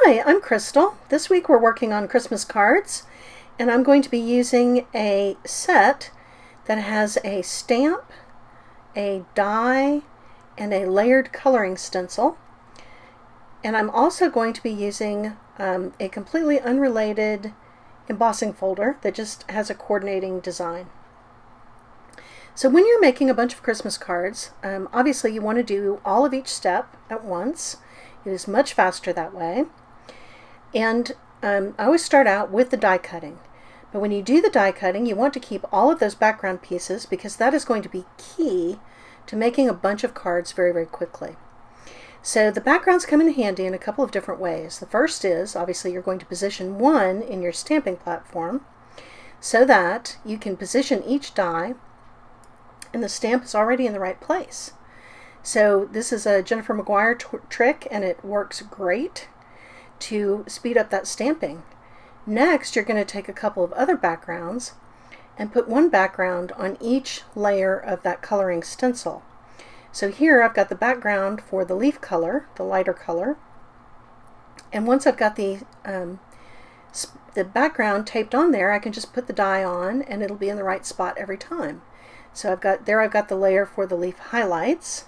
Hi, I'm Crystal. This week we're working on Christmas cards, and I'm going to be using a set that has a stamp, a die, and a layered coloring stencil. And I'm also going to be using a completely unrelated embossing folder that just has a coordinating design. So when you're making a bunch of Christmas cards, obviously you want to do all of each step at once. It is much faster that way. And I always start out with the die cutting. But when you do the die cutting, you want to keep all of those background pieces because that is going to be key to making a bunch of cards very, very quickly. So the backgrounds come in handy in a couple of different ways. The first is, obviously, you're going to position one in your stamping platform so that you can position each die and the stamp is already in the right place. So this is a Jennifer McGuire trick, and it works great to speed up that stamping. Next, you're going to take a couple of other backgrounds and put one background on each layer of that coloring stencil. So here I've got the background for the leaf color, the lighter color, and once I've got the background taped on there, I can just put the die on and it'll be in the right spot every time. So I've got the layer for the leaf highlights,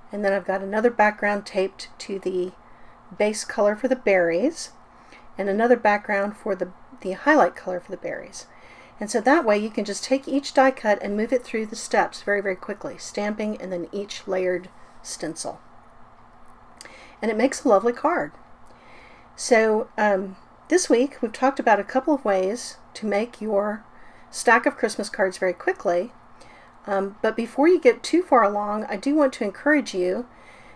and then I've got another background taped to the base color for the berries, and another background for the highlight color for the berries. And so that way you can just take each die cut and move it through the steps very, very quickly, stamping and then each layered stencil. And it makes a lovely card. So this week we've talked about a couple of ways to make your stack of Christmas cards very quickly. But before you get too far along, I do want to encourage you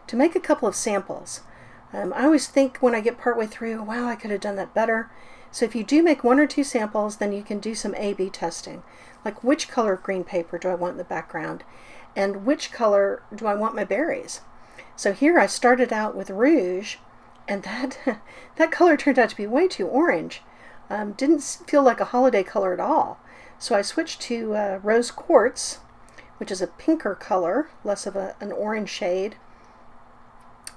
to make a couple of samples. I always think when I get partway through, wow, I could have done that better. So if you do make one or two samples, then you can do some A/B testing. Like, which color of green paper do I want in the background? And which color do I want my berries? So here I started out with rouge, and that color turned out to be way too orange. Didn't feel like a holiday color at all. So I switched to rose quartz, which is a pinker color, less of an orange shade.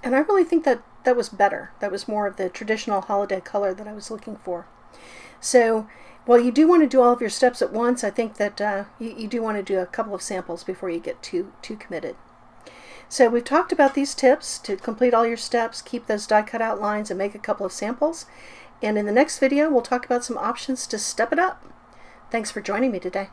And I really think that was better. That was more of the traditional holiday color that I was looking for. So while you do want to do all of your steps at once, I think that you do want to do a couple of samples before you get too committed. So we've talked about these tips to complete all your steps, keep those die cut out lines, and make a couple of samples. And in the next video, we'll talk about some options to step it up. Thanks for joining me today.